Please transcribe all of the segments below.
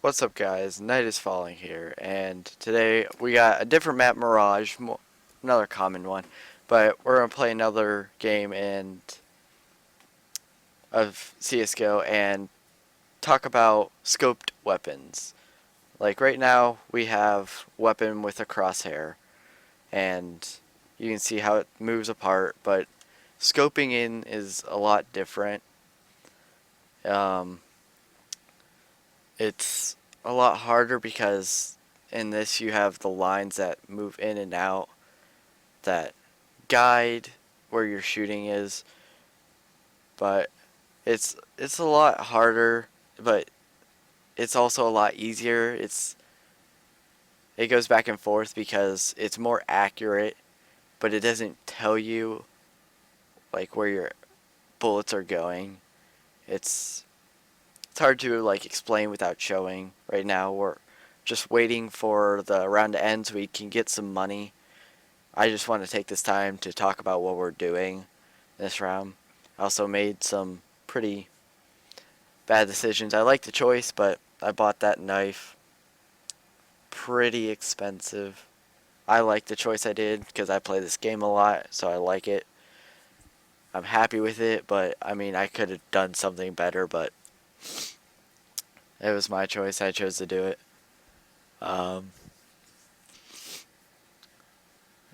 What's up, guys? Night is falling here, and today we got a different map, Mirage, another common one, but we're gonna play another game of Csgo and talk about scoped weapons. Like right now, we have weapon with a crosshair, and you can see how it moves apart. But scoping in is a lot different. Um, it's a lot harder because in this you have the lines that move in and out that guide where your shooting is, but it's a lot harder, but it's also a lot easier. It goes back and forth because it's more accurate, but it doesn't tell you like where your bullets are going. It's it's hard to like explain without showing. Right now we're just waiting for the round to end so we can get some money. I just want to take this time to talk about what we're doing this round. I also made some pretty bad decisions. I like the choice, but I bought that knife pretty expensive. I like the choice I did because I play this game a lot, so I like it. I'm happy with it, but I mean, I could have done something better, but it was my choice. I chose to do it. Um,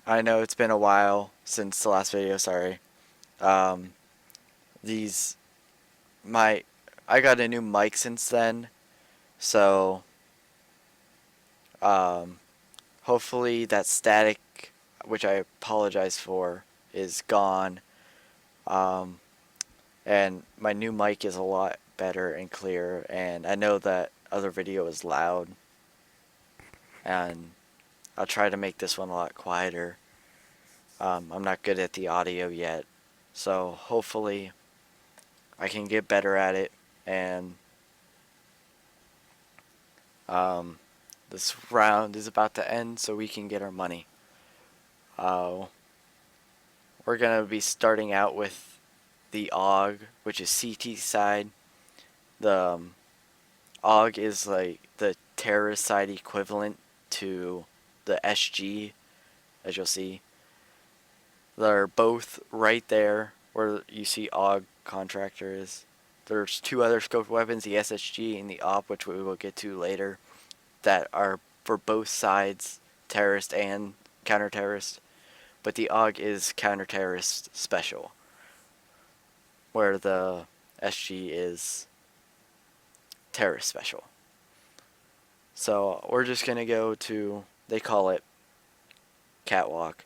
I know it's been a while since the last video. Sorry. Um, these my I got a new mic since then, so um, hopefully that static, which I apologize for, is gone. Um, and my new mic is a lot better and clearer. And I know that other video is loud, and I'll try to make this one a lot quieter. I'm not good at the audio yet, so hopefully I can get better at it. And um, this round is about to end, so we can get our money. Uh, we're gonna be starting out with the AUG, which is CT side. The AUG is like the terrorist side equivalent to the SG, as you'll see. They're both right there where you see AUG contractor is. There's two other scoped weapons, the SSG and the OP, which we will get to later, that are for both sides, terrorist and counter-terrorist. But the AUG is counter-terrorist special, where the SG is terrorist special. So we're just going to go to, they call it catwalk,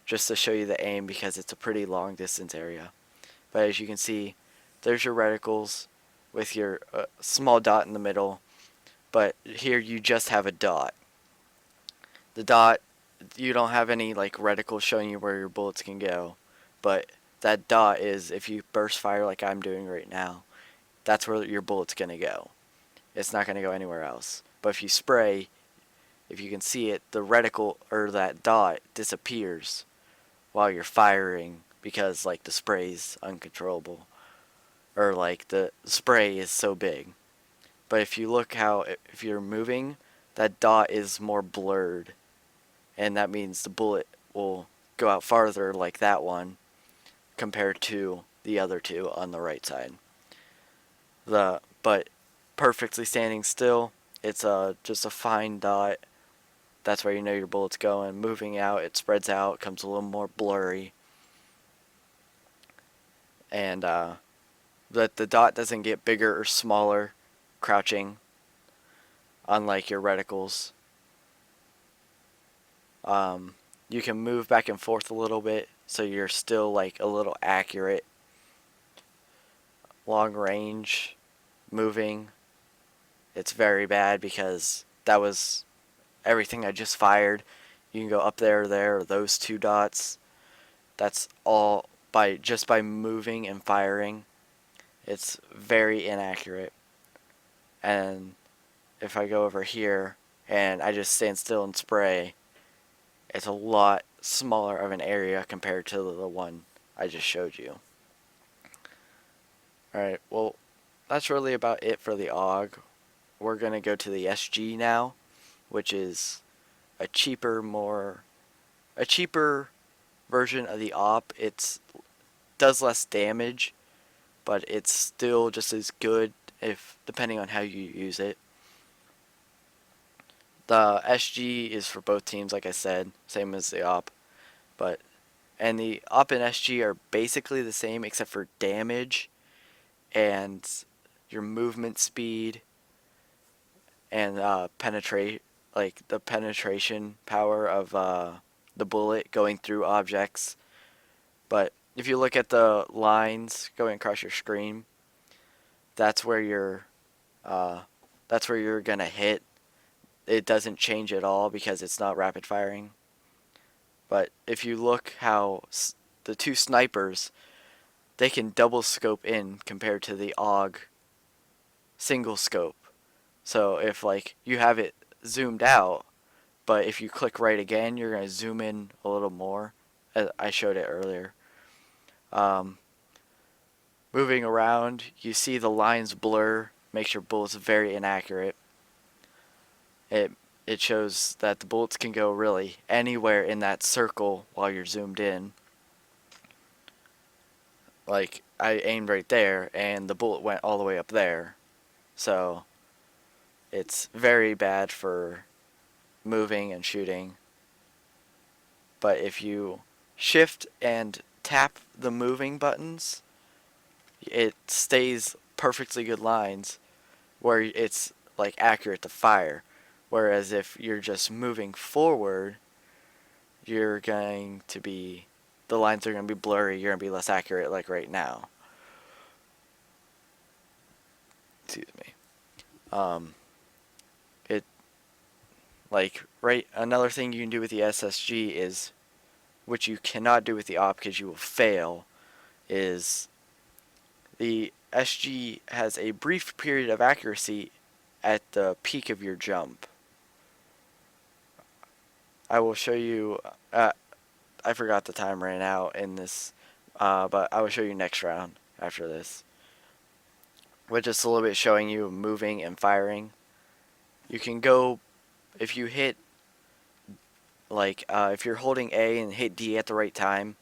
just to show you the aim because it's a pretty long distance area. But as you can see, there's your reticles with your small dot in the middle, but here you just have a dot. The dot, you don't have any like reticles showing you where your bullets can go, but that dot is, if you burst fire like I'm doing right now, that's where your bullet's going to go. It's not going to go anywhere else. But if you spray, if you can see it, the reticle or that dot disappears while you're firing because like the spray's uncontrollable, or like the spray is so big. But if you look how, if you're moving, that dot is more blurred, and that means the bullet will go out farther like that one compared to the other two on the right side. But perfectly standing still, it's just a fine dot. That's where you know your bullet's going. Moving out, it spreads out, comes a little more blurry, and that the dot doesn't get bigger or smaller crouching, unlike your reticles. You can move back and forth a little bit, so you're still like a little accurate. Long range moving, it's very bad because that was everything I just fired. You can go up there, or those two dots. That's all by just by moving and firing. It's very inaccurate. And if I go over here and I just stand still and spray, it's a lot smaller of an area compared to the one I just showed you. Alright, well, that's really about it for the AUG. we're gonna go to the SG now, which is a cheaper version of the op. It's does less damage, but it's still just as good if depending on how you use it. The SG is for both teams, like I said, same as the op, but and the op and SG are basically the same except for damage and your movement speed and penetrate, like the penetration power of the bullet going through objects. But if you look at the lines going across your screen, that's where you're uh, that's where you're gonna hit. It doesn't change at all because it's not rapid firing. But if you look how the two snipers, they can double scope in compared to the AUG single scope. So if like you have it zoomed out, but if you click right again, you're gonna zoom in a little more. I showed it earlier. Um, Moving around, you see the lines blur, makes your bullets very inaccurate. It it shows that the bullets can go really anywhere in that circle while you're zoomed in. Like I aimed right there and the bullet went all the way up there. So it's very bad for moving and shooting. But if you shift and tap the moving buttons, it stays perfectly good lines where it's like accurate to fire. Whereas if you're just moving forward, you're going to be the lines are going to be blurry, you're going to be less accurate like right now. Excuse me. It like right another thing you can do with the SSG is which you cannot do with the op because you will fail is the SG has a brief period of accuracy at the peak of your jump. I will show you. I forgot the time ran out in this, but I will show you next round after this. With just a little bit showing you moving and firing. You can go if you hit like if you're holding A and hit D at the right time,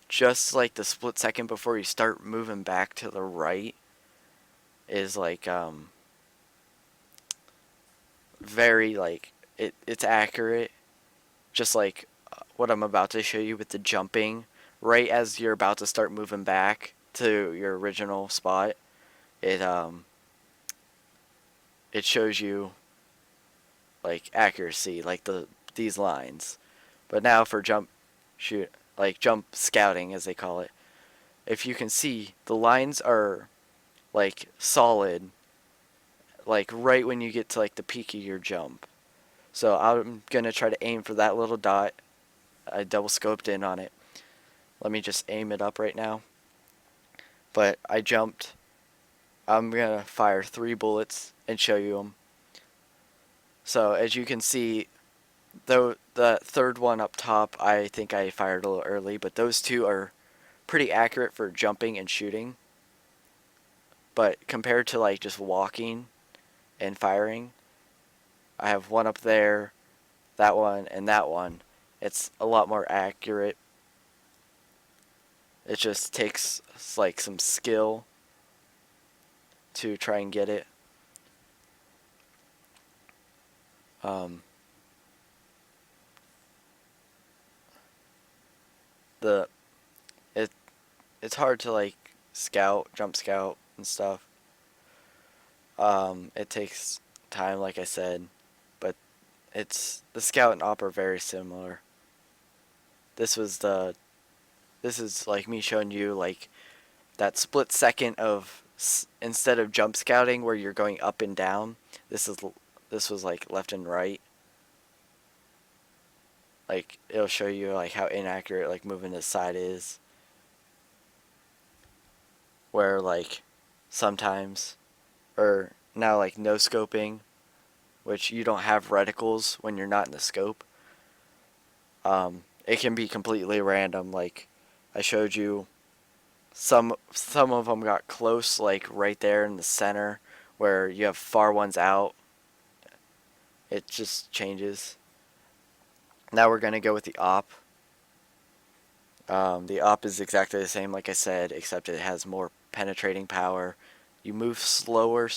just like the split second before you start moving back to the right is like very like it's accurate, just like what I'm about to show you with the jumping. Right as you're about to start moving back to your original spot, it shows you like accuracy, like these lines. But now for jump scouting as they call it, if you can see the lines are like solid, like right when you get to like the peak of your jump. So I'm gonna try to aim for that little dot. I double scoped in on it. Let me just aim it up right now. But I jumped. I'm gonna fire 3 bullets and show you them. So as you can see, though the third one up top, I think I fired a little early, but those two are pretty accurate for jumping and shooting. But compared to like just walking and firing, I have one up there, that one, and that one. It's a lot more accurate. It just takes like some skill to try and get it. The it it's hard to like jump scout and stuff. It takes time, like I said, but it's the scout and op are very similar. This is like me showing you like that split second of instead of jump scouting where you're going up and down. This was like left and right. Like it'll show you like how inaccurate like moving to the side is. Where like sometimes or now like no scoping, which you don't have reticles when you're not in the scope. It can be completely random. Like I showed you, some of them got close, like right there in the center where you have far ones out. It just changes. Now we're going to go with the op. The op is exactly the same, like I said, except it has more penetrating power. You move slower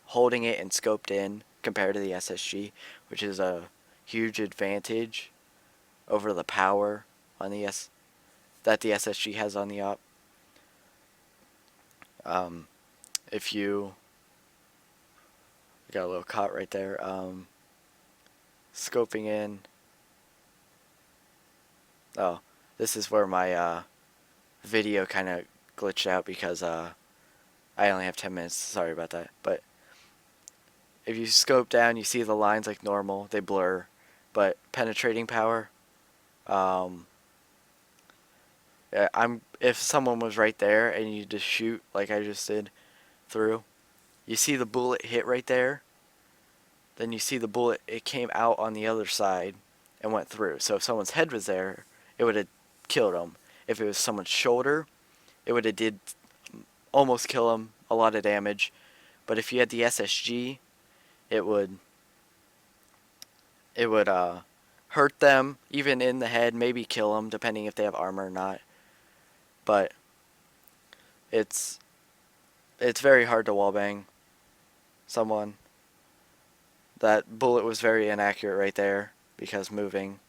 holding it and scoped in compared to the SSG, which is a huge advantage over the power on the that the SSG has on the op. If you got a little caught right there, scoping in. Oh, this is where my video kind of glitched out because I only have 10 minutes. Sorry about that. But if you scope down, you see the lines like normal. They blur. But penetrating power, if someone was right there and you just shoot like I just did through, you see the bullet hit right there. Then you see the bullet, it came out on the other side and went through. So if someone's head was there, it would have killed them. If it was someone's shoulder, it would have did almost kill them, a lot of damage. But if you had the SSG, it would hurt them even in the head, maybe kill them depending if they have armor or not. But it's very hard to wallbang someone. That bullet was very inaccurate right there because moving.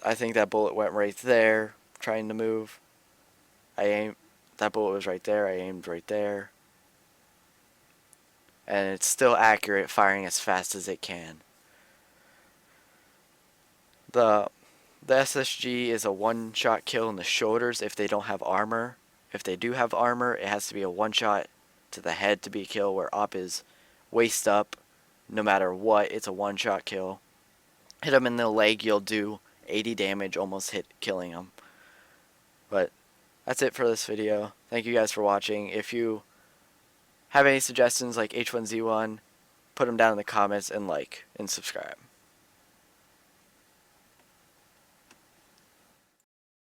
I think that bullet went right there trying to move. That bullet was right there. I aimed right there. And it's still accurate, firing as fast as it can. The SSG is a one-shot kill in the shoulders if they don't have armor. If they do have armor, it has to be a one-shot to the head to be a kill, where op is waist up. No matter what, it's a one-shot kill. Hit them in the leg, you'll do 80 damage, almost killing them. But that's it for this video. Thank you guys for watching. If you have any suggestions like H1Z1, put them down in the comments and like and subscribe.